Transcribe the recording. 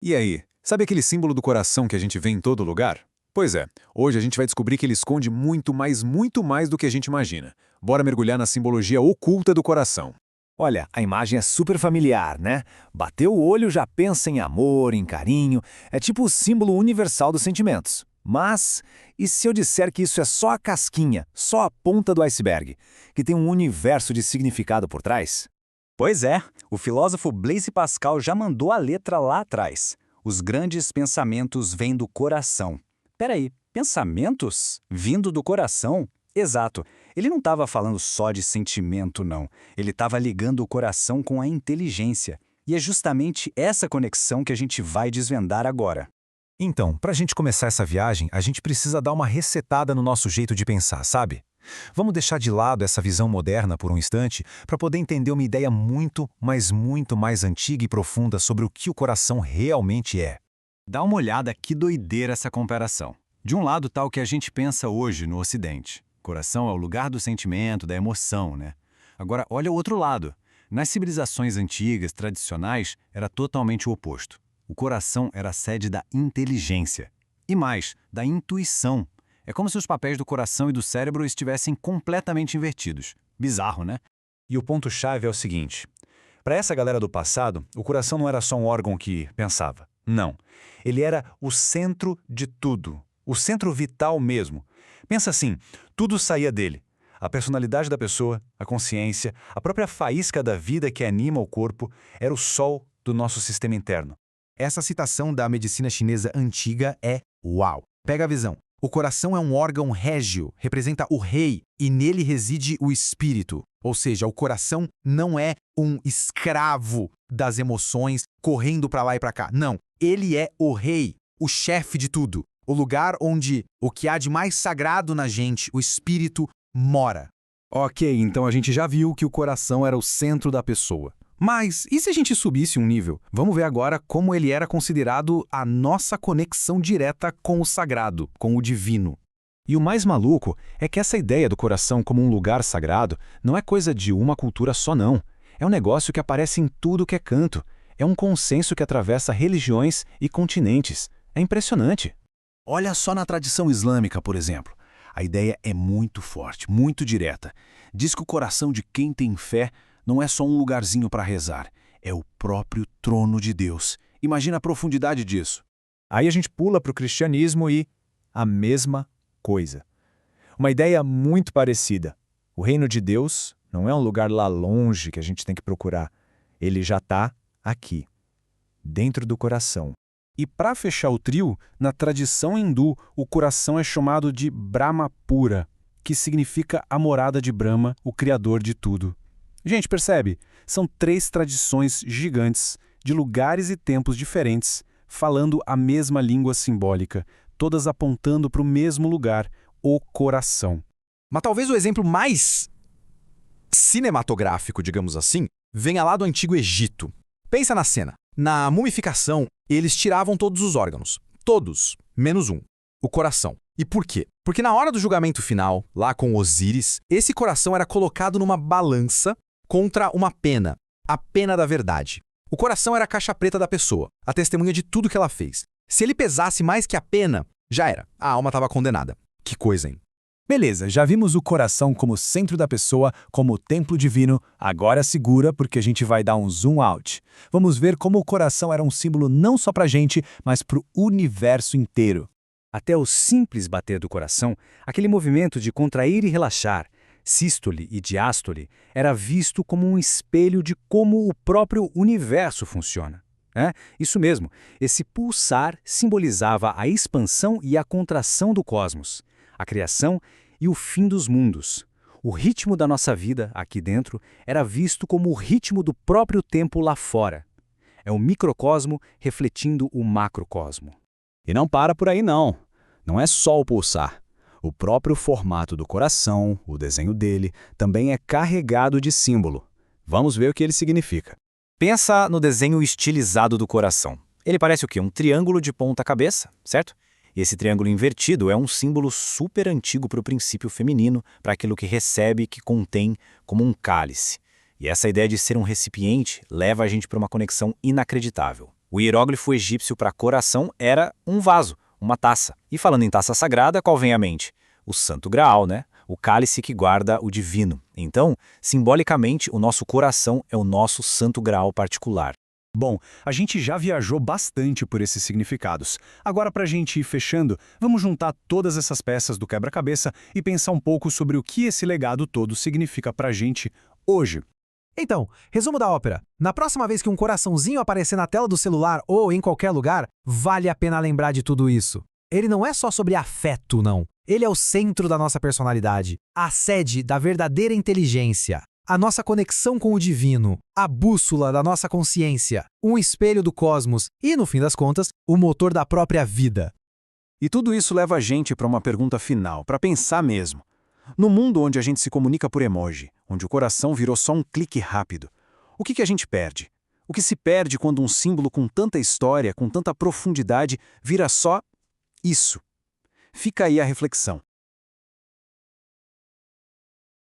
E aí, sabe aquele símbolo do coração que a gente vê em todo lugar? Pois é, hoje a gente vai descobrir que ele esconde muito mais do que a gente imagina. Bora mergulhar na simbologia oculta do coração. Olha, a imagem é super familiar, né? Bateu o olho já pensa em amor, em carinho, é tipo o símbolo universal dos sentimentos. Mas, e se eu disser que isso é só a casquinha, só a ponta do iceberg, que tem um universo de significado por trás? Pois é, o filósofo Blaise Pascal já mandou a letra lá atrás. Os grandes pensamentos vêm do coração. Peraí, pensamentos? Vindo do coração? Exato. Ele não estava falando só de sentimento, não. Ele estava ligando o coração com a inteligência. E é justamente essa conexão que a gente vai desvendar agora. Então, para a gente começar essa viagem, a gente precisa dar uma resetada no nosso jeito de pensar, sabe? Vamos deixar de lado essa visão moderna por um instante para poder entender uma ideia muito mais antiga e profunda sobre o que o coração realmente é. Dá uma olhada que doideira essa comparação. De um lado está o que a gente pensa hoje no Ocidente. Coração é o lugar do sentimento, da emoção, né? Agora, olha o outro lado. Nas civilizações antigas, tradicionais, era totalmente o oposto. O coração era a sede da inteligência. E mais, da intuição. É como se os papéis do coração e do cérebro estivessem completamente invertidos. Bizarro, né? E o ponto-chave é o seguinte: para essa galera do passado, o coração não era só um órgão que pensava. Não. Ele era o centro de tudo. O centro vital mesmo. Pensa assim, tudo saía dele. A personalidade da pessoa, a consciência, a própria faísca da vida que anima o corpo, era o sol do nosso sistema interno. Essa citação da medicina chinesa antiga é uau. Pega a visão. O coração é um órgão régio, representa o rei, e nele reside o espírito. Ou seja, o coração não é um escravo das emoções correndo para lá e para cá. Não, ele é o rei, o chefe de tudo. O lugar onde o que há de mais sagrado na gente, o espírito, mora. Ok, então a gente já viu que o coração era o centro da pessoa. Mas e se a gente subisse um nível? Vamos ver agora como ele era considerado a nossa conexão direta com o sagrado, com o divino. E o mais maluco é que essa ideia do coração como um lugar sagrado não é coisa de uma cultura só não. É um negócio que aparece em tudo que é canto. É um consenso que atravessa religiões e continentes. É impressionante. Olha só na tradição islâmica, por exemplo. A ideia é muito forte, muito direta. Diz que o coração de quem tem fé não é só um lugarzinho para rezar, é o próprio trono de Deus. Imagina a profundidade disso. Aí a gente pula para o cristianismo e a mesma coisa. Uma ideia muito parecida. O reino de Deus não é um lugar lá longe que a gente tem que procurar. Ele já está aqui, dentro do coração. E para fechar o trio, na tradição hindu, o coração é chamado de Brahmapura, que significa a morada de Brahma, o criador de tudo. Gente, percebe? São 3 tradições gigantes, de lugares e tempos diferentes, falando a mesma língua simbólica, todas apontando para o mesmo lugar, o coração. Mas talvez o exemplo mais cinematográfico, digamos assim, venha lá do Antigo Egito. Pensa na cena. Na mumificação, eles tiravam todos os órgãos. Todos, menos um. O coração. E por quê? Porque na hora do julgamento final, lá com Osíris, esse coração era colocado numa balança contra uma pena, a pena da verdade. O coração era a caixa preta da pessoa, a testemunha de tudo que ela fez. Se ele pesasse mais que a pena, já era. A alma estava condenada. Que coisa, hein? Beleza, já vimos o coração como centro da pessoa, como templo divino, agora segura porque a gente vai dar um zoom out. Vamos ver como o coração era um símbolo não só pra gente, mas pro universo inteiro. Até o simples bater do coração, aquele movimento de contrair e relaxar, sístole e diástole, era visto como um espelho de como o próprio universo funciona. Isso mesmo, esse pulsar simbolizava a expansão e a contração do cosmos, a criação e o fim dos mundos. O ritmo da nossa vida, aqui dentro, era visto como o ritmo do próprio tempo lá fora. É o microcosmo refletindo o macrocosmo. E não para por aí não. Não é só o pulsar. O próprio formato do coração, o desenho dele, também é carregado de símbolo. Vamos ver o que ele significa. Pensa no desenho estilizado do coração. Ele parece o quê? Um triângulo de ponta cabeça, certo? E esse triângulo invertido é um símbolo super antigo para o princípio feminino, para aquilo que recebe e que contém, como um cálice. E essa ideia de ser um recipiente leva a gente para uma conexão inacreditável. O hieróglifo egípcio para coração era um vaso, uma taça. E falando em taça sagrada, qual vem à mente? O Santo Graal, né? O cálice que guarda o divino. Então, simbolicamente, o nosso coração é o nosso Santo Graal particular. Bom, a gente já viajou bastante por esses significados. Agora, para a gente ir fechando, vamos juntar todas essas peças do quebra-cabeça e pensar um pouco sobre o que esse legado todo significa para a gente hoje. Então, resumo da ópera. Na próxima vez que um coraçãozinho aparecer na tela do celular ou em qualquer lugar, vale a pena lembrar de tudo isso. Ele não é só sobre afeto, não. Ele é o centro da nossa personalidade, a sede da verdadeira inteligência, a nossa conexão com o divino, a bússola da nossa consciência, um espelho do cosmos e, no fim das contas, o motor da própria vida. E tudo isso leva a gente para uma pergunta final, para pensar mesmo. No mundo onde a gente se comunica por emoji, onde o coração virou só um clique rápido, o que a gente perde? O que se perde quando um símbolo com tanta história, com tanta profundidade, vira só isso? Fica aí a reflexão.